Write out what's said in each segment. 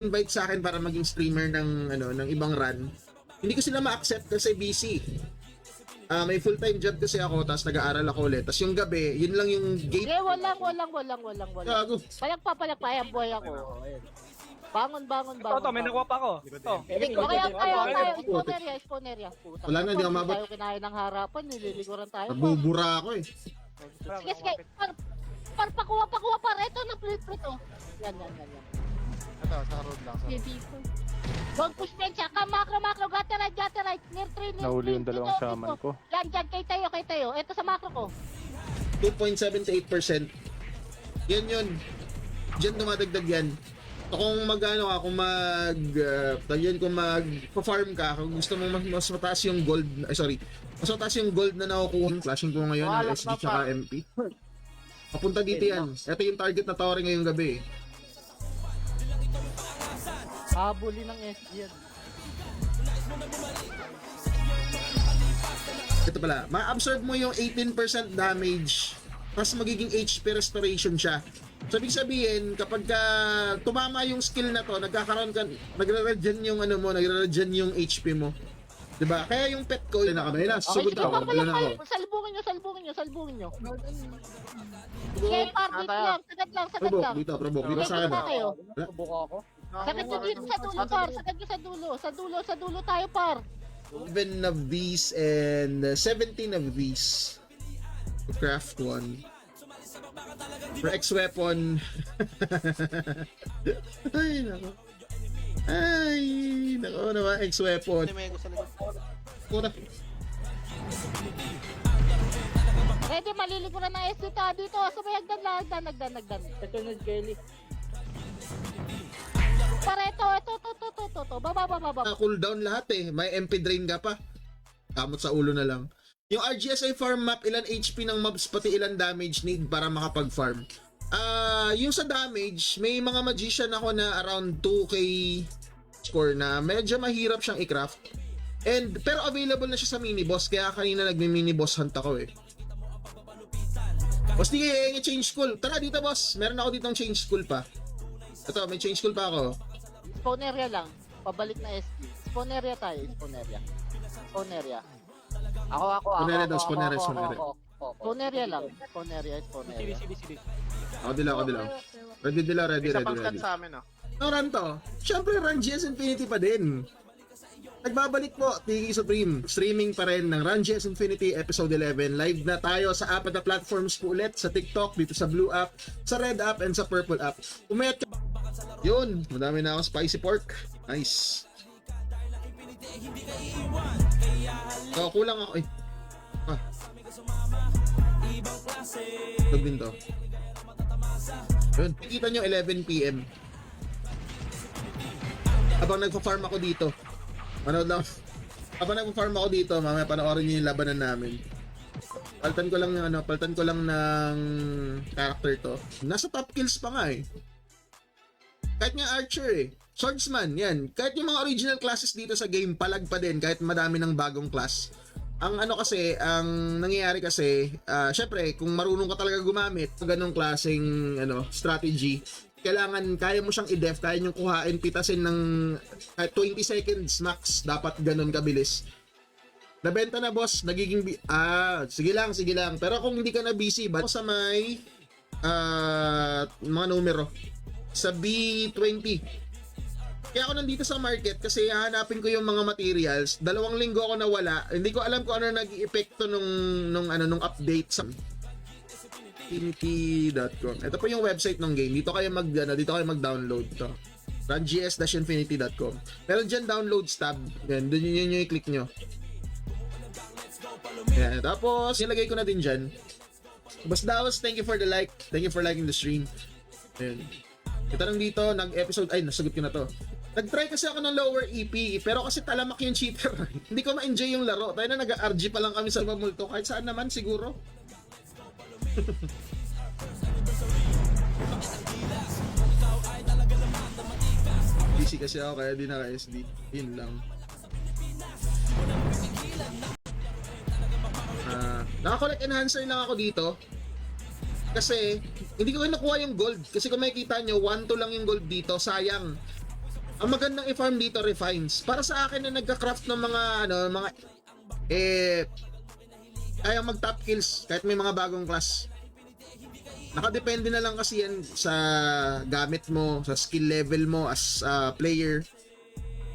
invite sa akin para maging streamer ng ng ibang run. Hindi ko sila ma-accept kasi busy. May full-time job kasi ako, tapos nag-aaral ako ulit. Tapos yung gabi, yun lang yung gate. Eh, walang. Gago. Palagpapalagpayang buhay ako. Ayun. Bangon. Ito, may nakuha pa ako. Ito. Kaya, Exponeria. Puta, Wala na, di ako mabot. tayo kinain ng harapan, nililiguran tayo. Nabubura ako eh. Sige, pakuha par. Ito na plate. Yan. Ito, sa road lang. Don't push pen siya. Macro. Gata right. Near 3. Nahuli yung dalawang shaman ko. Yan, kay tayo. Ito sa macro ko. 2.78%. Yan yun. Diyan dumadagdag yan. So, kung kung mag-farm ka, kung gusto mo mas mataas yung gold, mas mataas yung gold na nakukuha, flashing ko ngayon ng SD tsaka MP. Papunta dito yan. Ito yung target na tower ngayong gabi. Habuli ng SD yan. Ito pala, ma-absorb mo yung 18% damage, tapos magiging HP restoration siya. So, ibig sabihin, kapag tumama yung skill na to, nagre-regen yung nagre-regen yung HP mo. Diba? Kaya yung pet ko, yun na kami. Sugod sige, ako. Wala na ako. Salbungin nyo. Okay, par, dito lang. Sagad lang. Provoke. Dito sa akin. tayo. Subuka ako. Sagad nyo dito sa dulo, par. Sagad nyo sa dulo tayo, par. 11 of these and 17 of these. To craft one. For X weapon. Ay, nako naman, X weapon. Pura. Ready, maliliguran ng SD ta dito. Sabay, nagdan. Ito na, Jelly. Para ito. Baba. Cooldown lahat eh. May MP drain ka pa. Kamot sa ulo na lang. Yung RGSI farm map, ilan HP ng mobs, pati ilan damage need para makapag-farm. Yung sa damage, may mga magician ako na around 2k score na medyo mahirap siyang i-craft. Pero available na siya sa mini-boss, kaya kanina nagmi-mini-boss hunt ako eh. Boss, di kayo i-change school. Tara dito boss, meron ako ditong change school pa. Ito, may change school pa ako. Spawneria lang. Pabalik na SD. Spawneria tayo. Spawneria. Ako. Spawneria daw, spawneria. Spawneria lang. Spawneria. CB. Ako dila. Ready. Isa pang stat sa amin, oh. Ang run to, syempre Run GS Infinity pa din. Nagbabalik po, Tiki Supreme. Streaming pa rin ng Run GS Infinity Episode 11. Live na tayo sa apat na platforms po ulit. Sa TikTok, dito sa Blue app, sa Red app, and sa Purple app. Umayat ka. Yun, madami na ako spicy pork. Nice. So, kulang ako. Tug din to. Yun, nakikita nyo 11 PM. Habang nagpa-farm ako dito. Habang nagpa-farm ako dito, mamaya panoorin nyo yung labanan namin. Paltan ko lang ng character to. Nasa top kills pa nga eh. Kahit nga archer eh. Swordsman, yan. Kahit yung mga original classes dito sa game, palag pa din kahit madami ng bagong class. Ang nangyayari kasi, syempre, kung marunong ka talaga gumamit ng ganong klaseng strategy, kailangan, kaya mo siyang i-def, kaya nyo kuhain, pitasin ng 20 seconds max, dapat ganon kabilis. Nabenta na boss, nagiging, sige lang. Pero kung hindi ka na busy, ba't sa may, mga numero, sa B20. Kaya ako nandito sa market kasi hahanapin ko yung mga materials. 2 linggo ako nawala. Hindi ko alam kung ano nag-i-epekto nung update sa infinity.com. Ito po yung website ng game. Dito kayo mag-download to. rungs-infinity.com. Meron diyan downloads tab. Yan, doon yun yung i-click nyo. Yan, tapos nilagay ko na din diyan. Basdawas, thank you for the like. Thank you for liking the stream. Ayun. Itanong dito, nag-episode, nasagot ko na to. Nag-try kasi ako ng lower EP, pero kasi talamak yung cheater. Hindi ko ma-enjoy yung laro. Tayo na nag-RG pa lang kami sa Mamulto. Kahit saan naman siguro. Busy kasi ako kaya di naka-SD. Yun lang. Naka-collect enhancer lang ako dito. Kasi, hindi ko nakuha yung gold. Kasi kung makikita nyo, 1-2 lang yung gold dito. Sayang. Ang magandang i-farm dito, refines. Para sa akin na nagka-craft ng mga kayang mag-top kills kahit may mga bagong class. Nakadepende na lang kasi yan sa gamit mo, sa skill level mo as a player.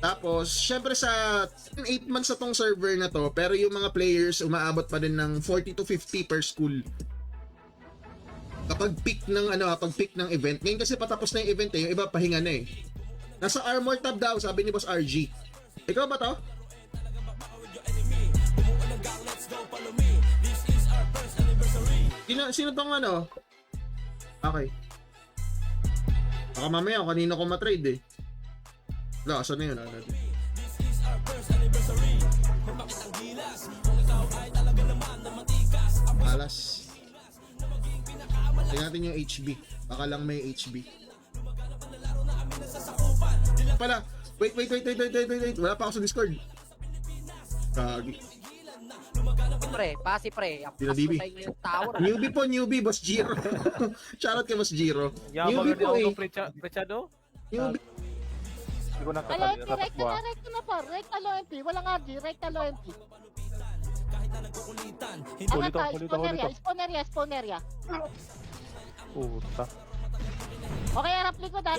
Tapos, syempre sa 8 months na tong server na to, pero yung mga players umaabot pa din ng 40 to 50 per school. Kapag peak ng event. Ngayon kasi patapos na yung event yung iba pahinga na Nasa armor tab daw, sabi ni Boss RG. Ikaw ba to? Sino tong Okay. Baka mamaya kanina ko matrade Wala, saan na yun? Alas. Tingnan natin yung HB. Baka lang may HB. Pala. Wait. Wala pa ako sa Discord. Kagi. Pasi pre. DB. Yung tower. Newbie, Boss Giro. Shoutout kay Boss Giro. Yaman Newbie po Prechado? Newbie. Hindi ko Alo MP, recta na po. Recta lo MP. Walang RG, recta lo MP. Spawneria. Puta. Okay, harap likod ha.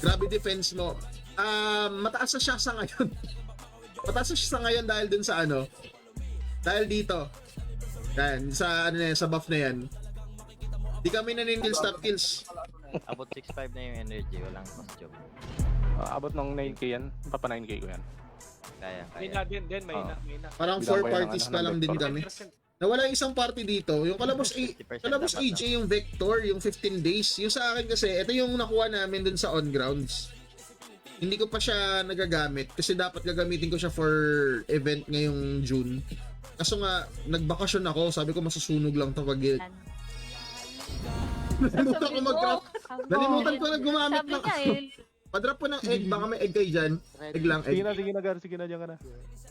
Grabe defense mo. Mataas na siya sa ngayon. Mataas na siya sa ngayon dahil dun sa dahil dito. Yan, sa sa buff na yan. Di kami naninil stop kills. Abot 6.5 na yung energy, walang cost job. Abot ng 9k yan. Papa 9k ko yan. Kaya. Din, may na. Parang 4 parties pa lang din kami. Nawala yung isang party dito. Yung Kalabos AJ yung Vector, yung 15 days. Yung sa akin kasi, ito yung nakuha namin dun sa on-grounds. Hindi ko pa siya nagagamit kasi dapat gagamitin ko siya for event ngayong June. Kaso nga, nagbakasyon ako. Sabi ko masusunog lang to pag Nalimutan ko mag-drop. Nalimutan ko na gumamit ng pa-drop po ng egg. Baka may egg kayo dyan. Egg lang, egg. Sige na, Gar. Sige na, dyan ka na.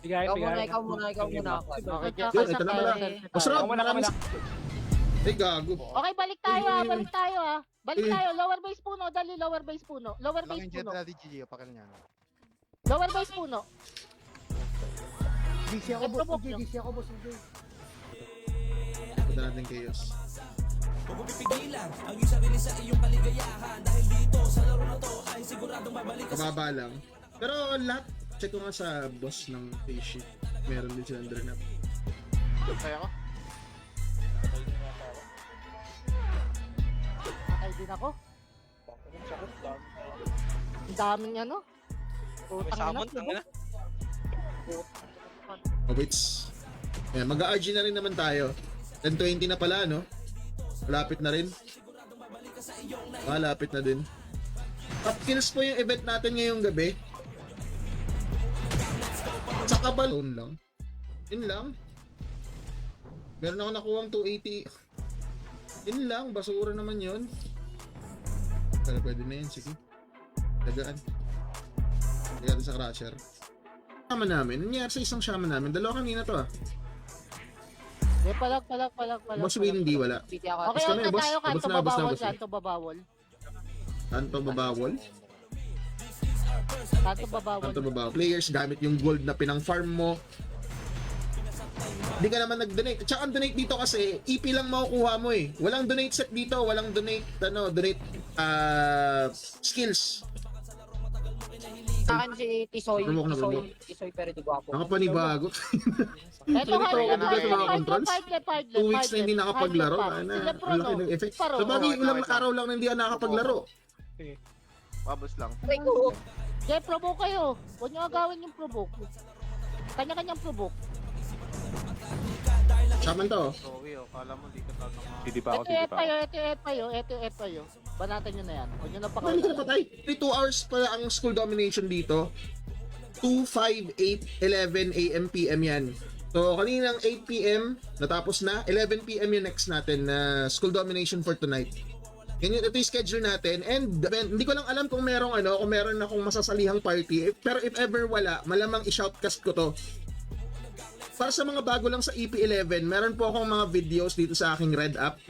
Ikaw muna. Yun, ito na pala. Masarap. Kamuna. Ay, gago. Okay, balik tayo ha. Balik tayo. Lower base puno. Dali, lower base puno. Lower base Langin puno. dyan natin GG, pakil niya. Lower base puno. DC ako, boss. Punta natin chaos. Kababa lang. Pero lahat, check ko nga sa boss ng face sheet. Meron din silang drone up. Kaya ko? Patay din ako. Ang daming Putang ina. Oh, waits. Ayan, mag-RG na rin naman tayo. 10:20 na pala, no? Malapit na rin. Malapit na din. Top kills po yung event natin ngayong gabi. Tsaka balon lang. Yun lang. Meron ako nakuhang 280. Yun lang, basura naman yun. Pero pwede na yun, sige. Tagaan. Tagaan sa crusher. Shaman namin. Nangyari sa isang shaman namin. Dalawa kanina to Palag. Boss Will, hindi wala. Okay, Boss kami, okay boss. tayo. Boss Kanto na, boss na, babawal. boss na. Kanto babawal. Kanto babawal? Kanto babawal. Kanto babawal. Players, gamit yung gold na pinang-farm mo. Hindi ka naman nag-donate. Tsaka ang donate dito kasi, EP lang makukuha mo Walang donate set dito. Walang donate, skills. Sa akin si Tisoy. Promoke na, promoke. Tisoy pero di gwapo. Nakapanibago. Ito Ito, hard mga controls. 2 weeks na hindi nakapaglaro. Ang laki ng effect. Sa bagay, ilang araw lang na hindi ka nakapaglaro. Pabos lang. Okay, provoke kayo. Huwag nyo agawin yung provoke. Kanya-kanyang provoke. Shaman to. Sorry, kala mo di ka tatama. Hindi pa ako. Ito yung F Banatan nyo na yan. Huwag nyo na Paano ka pakawin. napatay? 2 hours pa ang school domination dito. 2, 5, 8, 11 AM, PM yan. So, kaninang 8 PM, natapos na. 11 PM yung next natin na school domination for tonight. Ganyan, ito yung schedule natin. And hindi ko lang alam kung merong kung meron akong masasalihang party. Pero if ever wala, malamang i-shoutcast ko to. Para sa mga bago lang sa EP11, meron po akong mga videos dito sa aking Red app.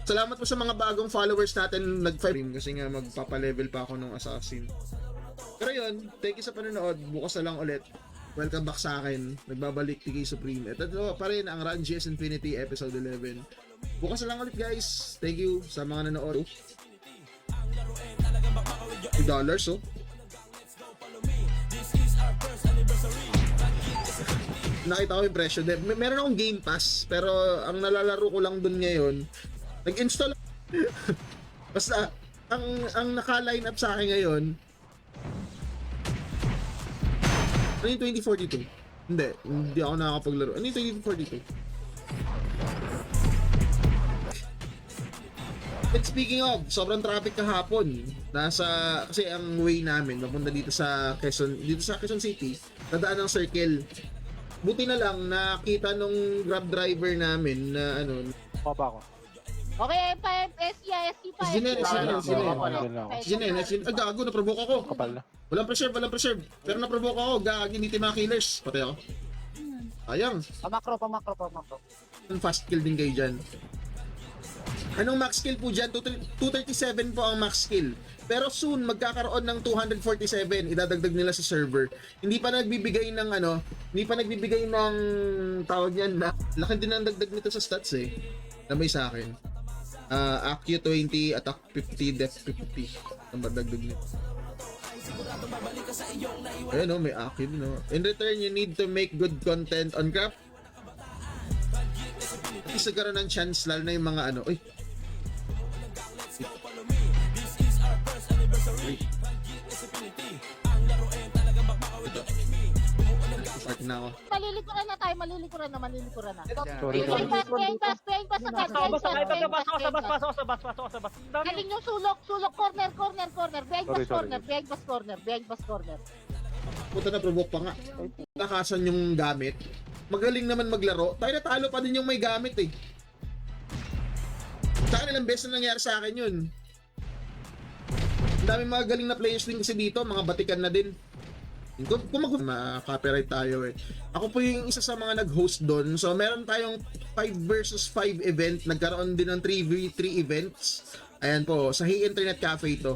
Salamat po sa mga bagong followers natin nag-5 kasi nga magpapa-level pa ako ng assassin. Pero yun, thank you sa panonood. Bukas na lang ulit. Welcome back sa akin. Nagbabalik TK Supreme. Ito pa rin ang Run GS Infinity episode 11. Bukas na lang ulit guys. Thank you sa mga nanood. $2 oh. Nakita ko yung presyo. Meron akong Game Pass, pero ang nalalaro ko lang dun ngayon, nag-install. Basta, ang naka-line up sa akin ngayon, ano yung 2042? Hindi ako nakakapaglaro. Ano yung 2042? And speaking of, sobrang traffic kahapon. Kasi ang way namin, mapunta dito sa Quezon City, dadaan ng circle. Buti na lang nakita nung Grab driver namin na Papa ako. Okay, SC pa. Jinen, gago, naprovoke ako. Kapal na. Walang preserve. Pero naprovoke ako, gagi, hindi mga killers. Patay ako. Ayang, Pamakro. fast kill din kayo dyan. Anong max kill po dyan? 237 po ang max kill. Pero soon, magkakaroon ng 247. Idadagdag nila sa server. Hindi pa nagbibigay ng tawag yan na. Laki din ang dagdag nito sa stats eh. Na may sa akin. AQ 20, attack 50, def 50. Ang dagdag nito. Ayun may AQ din In return, you need to make good content on craft. At least nagkaroon ng chance lalo na yung mga Uy. Start na ako. Malilikuran na tayo, malilikuran na. Sorry. Behind pass agad. Pasok sa bas. Galing yung sulok, corner. Behind pass corner. Puta na provoke pa nga. Nakasan yung gamit. Magaling naman maglaro. Tayo natalo pa din yung may gamit eh. Sa akin ilang beses na nangyari sa akin yun. Ang dami mga galing na players din kasi dito, mga batikan na din. Kung ma-copyright tayo eh. Ako po yung isa sa mga nag-host doon. So meron tayong 5 versus 5 event. Nagkaroon din ng 3v3 events. Ayan po, sa Hey Internet Cafe ito.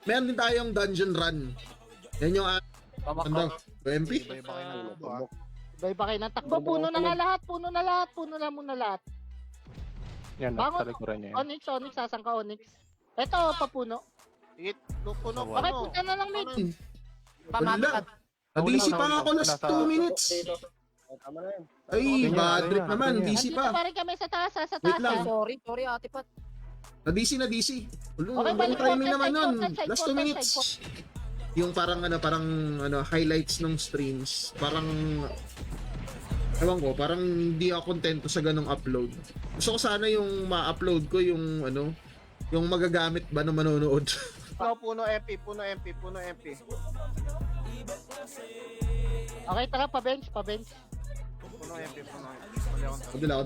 Meron din tayong dungeon run. Yan yung Pamakro. MP? Bay ba kayo ng takbo? Puno na lahat. Puno na muna lahat. Yan, Bangon. sa likuran niya yan. Onyx, sasang ka Onyx. Ito, papuno. Puno. Okay, punta na lang mid. Pamakro. DC pa ako last 2 minutes. Ay, bad trip naman. DC Dito pa. pa rin kami sa taas. Wait lang. Sorry, ate Pat. Na-DC. Okay, Ang balik timing po, naman side nun. po, Last 2 side minutes. Yung parang highlights ng streams. Parang ewan ko, parang hindi ako kontento sa ganong upload. Gusto ko sana yung ma-upload ko yung yung magagamit ba ng manonood. Puno MP. Okay, tara, pa-bench. Puno MP. Mali akong Dilaw.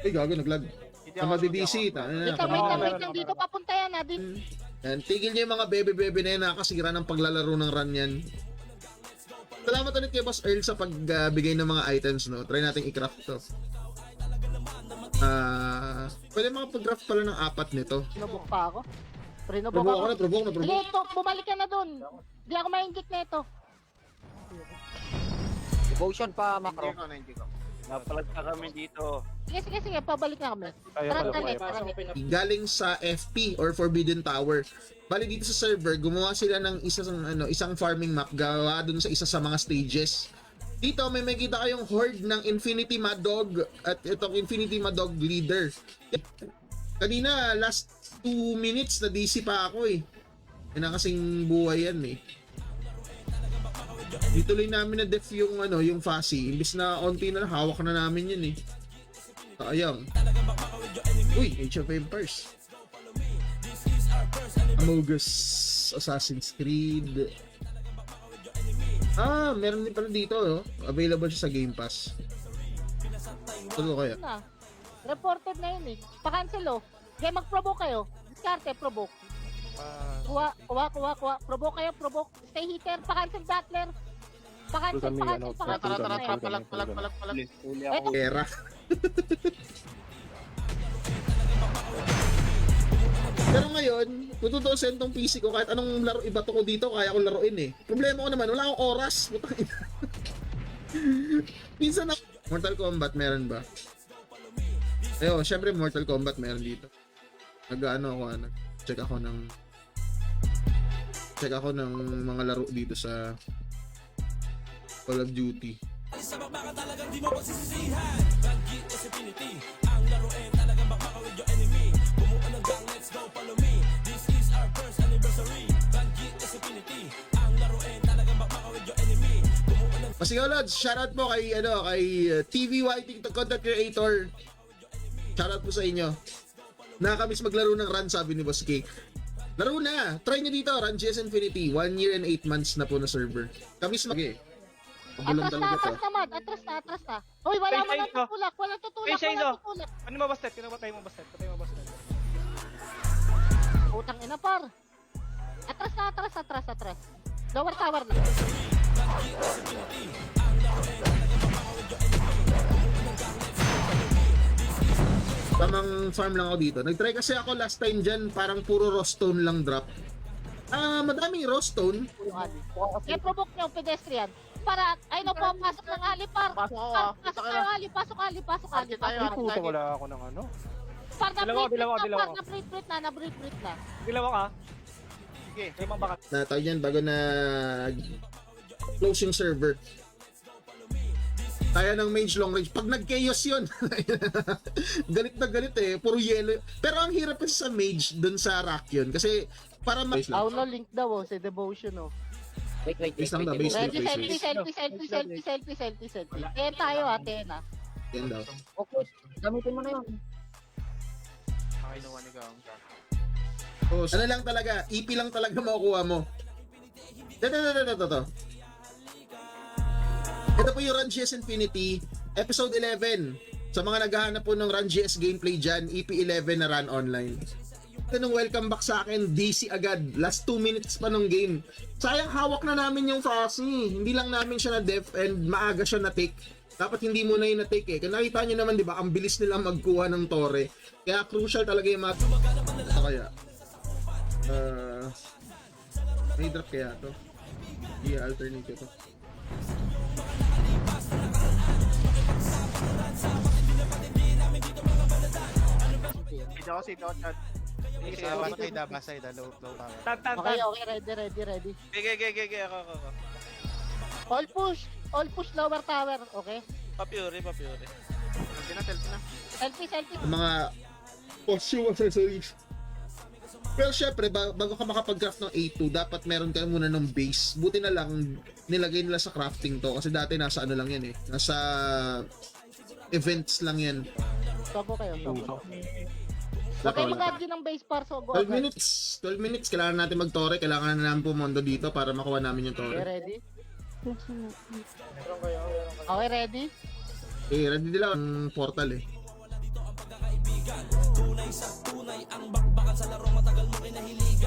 Ay, gago, naglag. Sama di DC. Wait lang, dito papunta yan, Adin. Yan, tigil niyo yung mga bebe-bebe na yan, nakakasira ng paglalaro ng run yan. Salamat ulit kay Boss Earl sa pagbigay ng mga items, no? Try natin i-craft to. Pwede mga pag-craft pala ng 4 nito. Pinubok pa ako. Provoke na. Sige, bumalik ka na dun. Di ako ma-inject na ito. Devotion pa, Makro. Hindi ko. Napalag na kami dito. Sige, pabalik na kami. Kaya pala. Galing sa FP or Forbidden Tower. Bali dito sa server, gumawa sila ng isang farming map gawa dun sa isa sa mga stages. Dito may makita kayong horde ng Infinity Mad Dog at itong Infinity Mad Dog leader. Kanina last 2 minutes na DC pa ako eh. Yan ang kasing buhay yan eh. Dito lang namin na def yung yung Fuzzy. Imbis na onti na hawak na namin yun eh. Sayang. Uy, Age of Empires. Amogus Assassin's Creed. Meron din pala dito, no? Available siya sa Game Pass. Ano kaya? Na. Reported na yun eh. Pa-cancel oh. Kaya mag-provoke kayo. diskarte, provoke. Kuha. Provoke kayo, provoke. Stay hitter, pa-cancel battler. Pa-cancel. Tara, palag. Huli ako. Pera. Pero ngayon, kung tutusin tong PC ko, kahit anong laro iba to ko dito, kaya ko laruin eh. Problema ko naman, wala akong oras. Putang ina. Minsan na... Mortal Kombat, meron ba? Ayun, syempre Mortal Kombat meron dito. Check ako ng mga laro dito sa Call of Duty. Pasigaw Lods, shoutout po kay TVY TikTok content creator. Shoutout po sa inyo. Nakakamiss maglaro ng run, sabi ni Boss K. Laro na! Try nyo dito, Run GS Infinity. 1 year and 8 months na po na server. Kamis Pagulong talaga to. Atras na. Hoy, wala man ang tutulak. Walang tutulak. Ano mo bastet? Patay mo bastet. Utang ina par. Atras. Lower tower na. Tamang farm lang ako dito. Nag-try kasi ako last time dyan, parang puro raw stone lang drop. Madaming raw stone. Kaya provoke nyo, pedestrian. Para, pasok ng ali par. Pasok kayo ali, pasok ali. Puta, wala ako ng ano. Par na Dalawa. break na. Dilawa ka. Sige. Limang bakat. Natay dyan bago na close yung server. Kaya ng mage long range. Pag nag-chaos yun, galit na galit eh. Puro yellow. Pero ang hirap kasi sa mage dun sa rack yun. Kasi para Aulo link daw sa devotion oh. Wait. Base lang daw, base. Selfie. Ten tayo Tena. Yan daw. Okay, gamitin mo na yun. Nakinuha ni Gang. Ano lang talaga, EP lang talaga makukuha mo. Ito. Ito po yung Run GS Infinity, episode 11. Sa mga naghahanap po ng Run GS gameplay dyan, EP11 na run online. Ito nung welcome back sa akin, DC agad. Last 2 minutes pa ng game. Sayang hawak na namin yung Fossi. Hindi lang namin siya na-def and maaga siya na-take. Dapat hindi mo na yung na-take eh. Kaya nakita nyo naman, di ba, ang bilis nila magkuha ng tore. Kaya crucial talaga yung mga... Ito kaya. May drop kaya to. Alternate ito. Sito ako, chat. Basay da low tower. Okay, ready. Gege, ako. All push lower tower, okay? Papyuri. Selfie na. Selfie. Ang mga costume accessories. Pero syempre, bago ka makapag-craft ng A2, dapat meron ka muna ng base. Buti na lang, nilagay nila sa crafting to. Kasi dati nasa ano lang yan eh. Nasa events lang yan. Sogo kayo. Okay, mag-add yun ng base par, so go. 12 minutes. Kailangan natin mag-tore. Kailangan na namin pumondo dito para makuha namin yung Okay, tore. ready? Okay, ready? Okay, ready nila ang portal eh.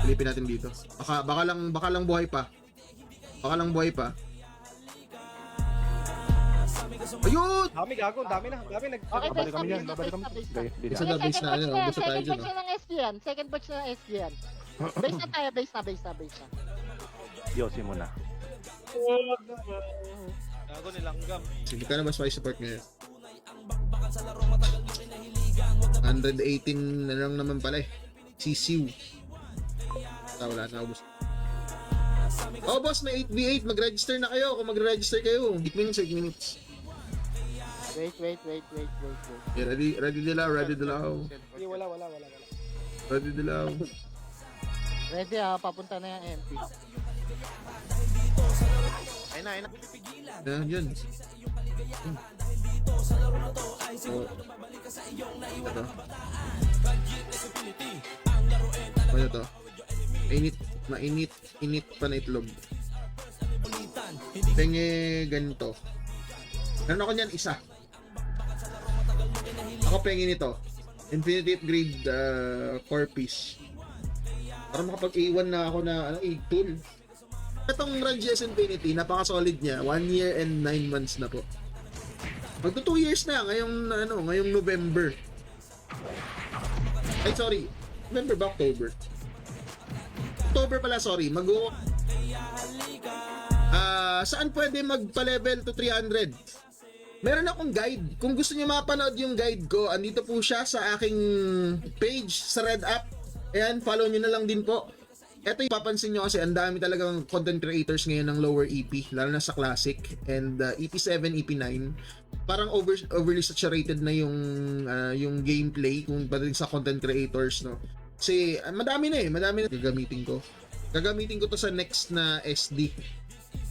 Pilipin natin dito. Baka lang buhay pa. Ayun! Dami gago, dami na. Okay, Babalik base kami na, dyan, babalik kami. base Hindi na. Isa na base na, gusto tayo dyan. Second batch na SG yan. Base na tayo, base na. Yosi mo na. Gago nilanggam. Sige ka na ba spice support ngayon? 118 na lang naman pala eh. Sisiw. Wala na ubos. Oh boss, may 8v8. Mag-register na kayo kung mag-register kayo. 8 minutes. Wait. Okay, ready dilaw. Hindi, wala. Ready dilaw. Ready papunta na yung MP. Ayun na. Yan. Oh. Ito. Ano to? Mainit pa na itlog. Penge ganito. Meron ako niyan isa. Ako penge nito. Infinity upgrade 4 piece. Para makapag A1 na ako na ano, 8 tool. Itong Ranges Infinity, napaka-solid niya. 1 year and 9 months na po. Magto 2 years na ngayong November. Ay, sorry. November ba? October? October pala, sorry. Saan pwede magpa-level to 300? Meron akong guide. Kung gusto niyo mapanood yung guide ko, andito po siya sa aking page sa Red App. Ayan, follow niyo na lang din po. Ito yung papansin nyo kasi ang dami talagang content creators ngayon ng lower EP, lalo na sa Classic and EP7, EP9. Parang overly saturated na yung gameplay kung pagdating sa content creators, no. Kasi madami na gagamitin ko. Gagamitin ko to sa next na SD.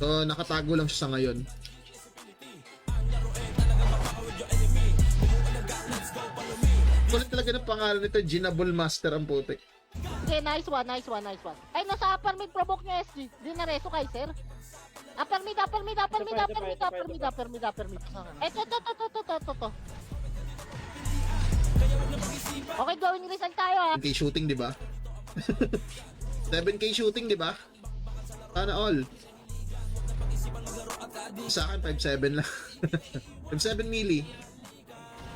So nakatago lang siya sa ngayon. Kulit talaga ng pangalan nito, Ginable Master ang putik. Okay, nice one. Ay, nasa upper mid, provoke nyo SG. Di na reso kay sir. Upper mid. Ito. Okay, going result tayo ha. 7K shooting, di ba? 7K shooting, di ba? Sana all. Sa akin, 5.7 lang. 5.7 milli.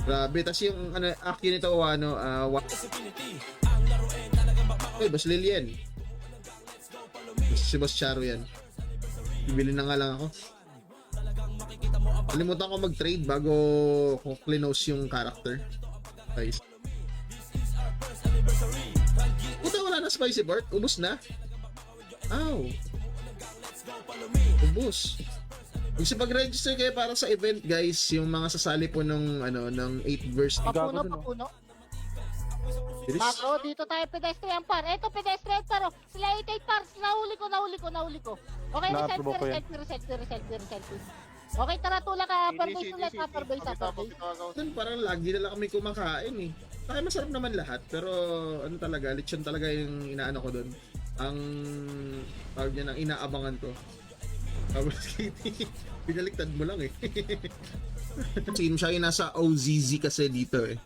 Grabe. Tapos yung action nito, Uy, Boss Lilian. Si Boss Charo yan. Bibili na nga lang ako. Kalimutan ko mag-trade bago ko clinose yung character. Guys. Puta, wala na spicy part. Ubus na. Ow. Ubus. Pag-register kayo para sa event, guys, yung mga sasali po ng 8 verse. Papuno. Bako, dito tayo pedestrian par. Eto pedestrian par. Sila 88 par. Nahuli ko. Okay, reset. Okay, tara tulak ka. Upper base ulit. Upper base. Parang lagi na lang kami kumakain eh. Kaya masarap naman lahat. Pero lechon talaga yung inaano ko doon. Ang tawag niya ng inaabangan ko. Tapos Kitty, pinaliktad mo lang eh. Team siya yung nasa OZZ kasi dito eh.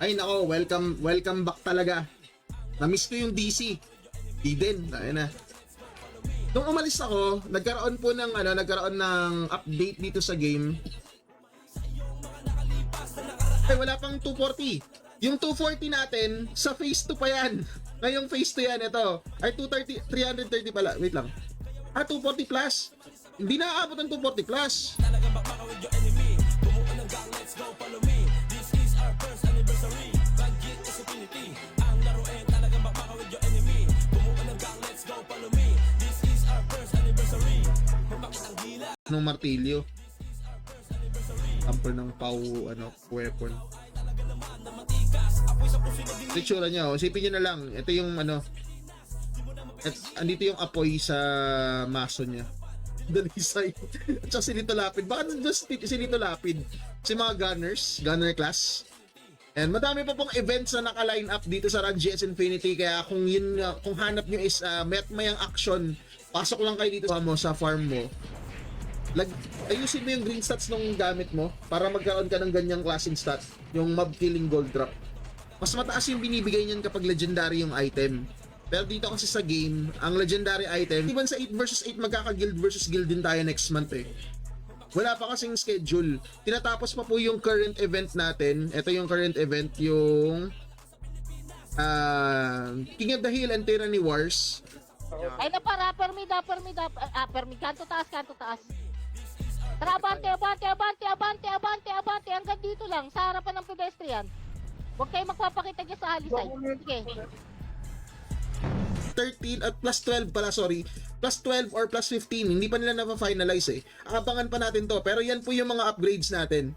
Ay nako, welcome back talaga. Na-miss ko yung DC. Di din, ayun na. Nung umalis ako, nagkaroon ng update dito sa game. Ay, wala pang 240. Yung 240 natin, sa phase 2 pa yan. Ngayong phase 2 yan, ito. Ay, 330 pala. Wait lang. 240 plus. Hindi na aabot ng 240 plus. Ng martilyo. Sample ng weapon. Itsura niya, isipin niyo na lang. Ito yung andito yung apoy sa maso niya. Dalisay. At saka si Lito Lapid. Bakit just si Lito Lapid? Si mga gunner class. And madami pa pong events na naka-line up dito sa Ranges Infinity. Kaya kung hanap nyo is mayang action, pasok lang kayo dito sa farm mo. Ayusin mo yung green stats ng gamit mo para magkaroon ka ng ganyang klaseng stat. Yung mob killing gold drop. Mas mataas yung binibigay niyan kapag legendary yung item. Pero dito kasi sa game, ang legendary item, even sa 8 versus 8 magkaka-guild versus guild din tayo next month eh. Wala pa kasing schedule. Tinatapos pa po yung current event natin. Ito yung current event, yung King of the Hill and Tyranny Wars. Ay na para, upper mid. Kanto taas. Tara, abante. Hanggang dito lang, sa harapan ng pedestrian. Huwag kayo magpapakita dyan sa alisay. Sige. 13 at plus 12 pala, sorry. Plus 12 or plus 15. Hindi pa nila na-finalize eh. Abangan pa natin to. Pero yan po yung mga upgrades natin.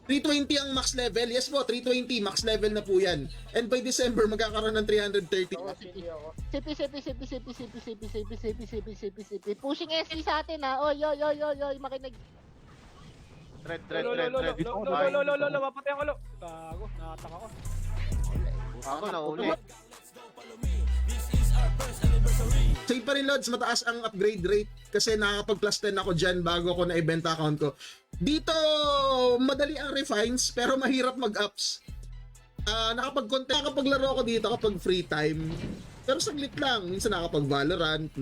320 ang max level. Yes po, 320. Max level na po yan. And by December, magkakaroon ng 330. CP. Pushing SC sa atin ha. Oy, makinig. Red. Lo, mapatay ako, lo. Gago, nakataka ko. Ako nauli. Save pa rin, Lods, mataas ang upgrade rate kasi nakakapag plus 10 ako dyan bago ako na-ibenta account ko. Dito, madali ang refines pero mahirap mag-ups. Nakapaglaro ako dito kapag free time. Pero saglit lang. Minsan nakapag-Valorant,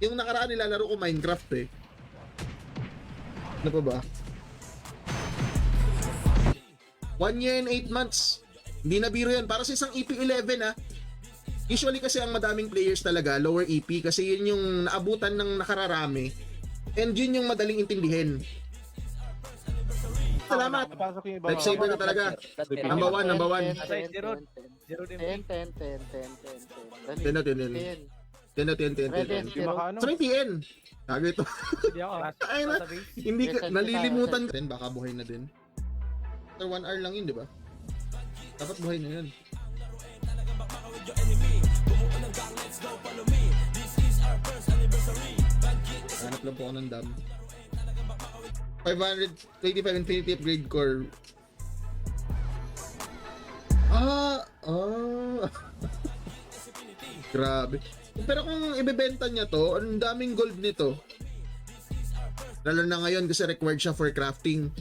yung nakaraan nilalaro ko Minecraft eh. Ano pa ba? 1 year and 8 months. Hindi na biro yun. Para sa isang EP11 usually kasi ang madaming players talaga, lower EP, kasi yun yung naabutan ng nakararami. And yun yung madaling intindihin. Salamat! Napasok yung ibang Lifesaver na talaga. Number one. Aside, zero. Zero din. 10. 10 na 10. 10. Di makaano. Try TN. Kage ito. Hindi ako. Ay na. Hindi ka, nalilimutan. Then baka buhay na din. After 1 hour lang yun, di ba? Dapat buhay na yun. Hanap lang po ako ng dam. 525 Infinity Upgrade Core. Grabe. Pero kung ibebenta niya to, ang daming gold nito. Lalo na ngayon kasi required siya for crafting.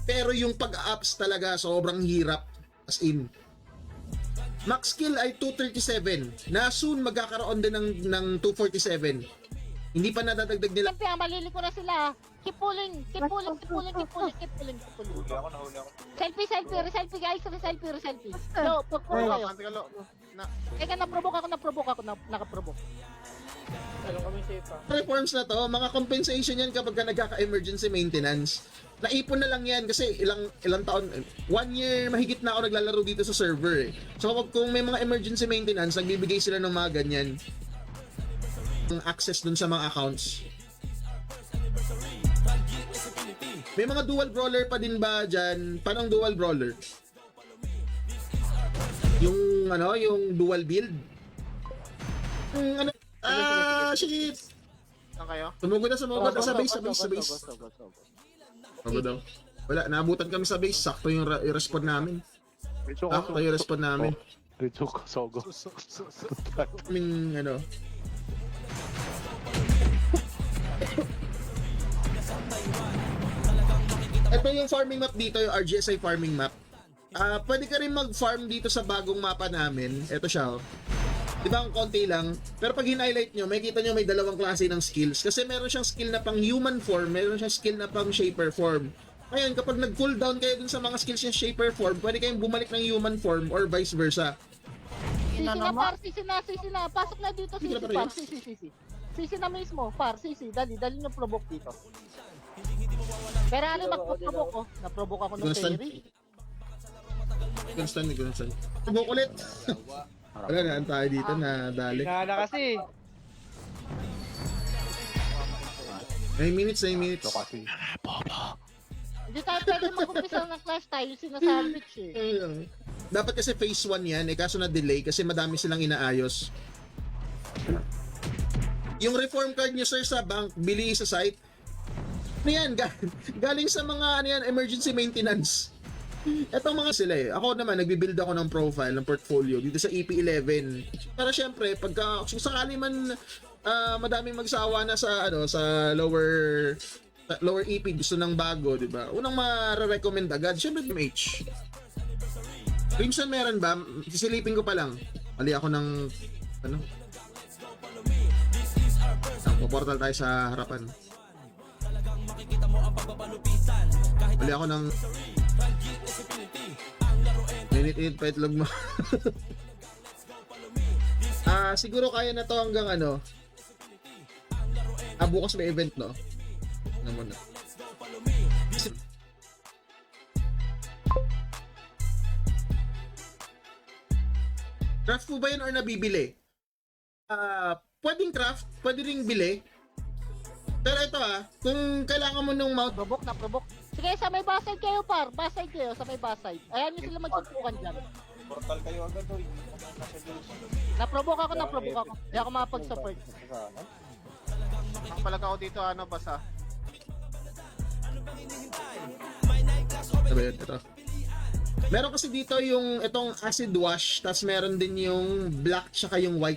Pero yung pag-ups talaga sobrang hirap. As in. Max skill ay 237 na soon magkakaroon din ng 247. Hindi pa nadadagdag nila. Siyempre, maliliko na sila. Keep pulling. Huli ako, nahuli ako. Selfie guys, selfie. No, pagpuro kayo. Antikalo. Teka, naprovoke ako, nakaprovoke. Reforms na to, mga compensation yan kapag ka nagkaka-emergency maintenance. Naipon na lang yan kasi ilang taon, 1 year mahigit na ako naglalaro dito sa server eh. So kapag kung may mga emergency maintenance, nagbibigay sila ng mga ganyan. Access dun sa mga accounts. May mga dual brawler pa din ba dyan? Paano ang dual brawler? Yung dual build? Shit! Saan kayo? Sumugod na sa base. Sumugod daw. Wala, naabutan kami sa base. Sakto yung i-respond namin. Sakto yung respond namin. Ritsuko, Sogo. Kaming Ito yung farming map dito, yung RGSI farming map. Pwede ka rin mag-farm dito sa bagong mapa namin. Ito siya, oh. Diba ang konti lang? Pero pag hin-highlight nyo, makikita nyo may dalawang klase ng skills. Kasi meron siyang skill na pang human form, meron siyang skill na pang shaper form. Ngayon, kapag nag-cooldown kayo dun sa mga skills yung shaper form, pwede kayong bumalik ng human form or vice versa. Sisi na. Pasok na dito, sisi. Sisi na mismo, dali nyo provoke dito. Pero ano magpo-provoke ko? Na-provoke ako ng Terry. Constant. Tubok ulit. Wala na, tayo dito na dali. Nala kasi. 9 minutes. Ito kasi. Hindi tayo pwede mag-umpisa ng clash tayo, sinasalvage eh. Dapat kasi phase 1 yan, kaso na-delay kasi madami silang inaayos. Yung reform card nyo sir sa bank, bili sa site. Ano yan? Galing sa mga emergency maintenance. Etong mga sila eh. Ako naman, nagbibuild ako ng profile, ng portfolio dito sa EP11. Para syempre, pagka kung sakali man madaming magsawa na sa sa lower EP, gusto ng bago, di ba? Unang ma-recommend agad, syempre MH. Crimson meron ba? Sisilipin ko pa lang. Mali ako ng portal tayo sa harapan. Mali ako ng init pa itlog mo. Siguro kaya na to hanggang bukas may event, no? Ano muna. Craft po ba yun or nabibili? Pwedeng craft, pwede ring bili. Pero ito kung kailangan mo nung mount, Provoke. Sige, sa may baside kayo par. Baside kayo, sa may baside. Ayan yung sila magsupukan dyan. Portal kayo agad, oy. Na-provoke ako. Hindi ako makapag-support. Ang palag ako dito, basa. sabi yun, ito. Meron kasi dito yung itong acid wash, tas meron din yung black tsaka yung white.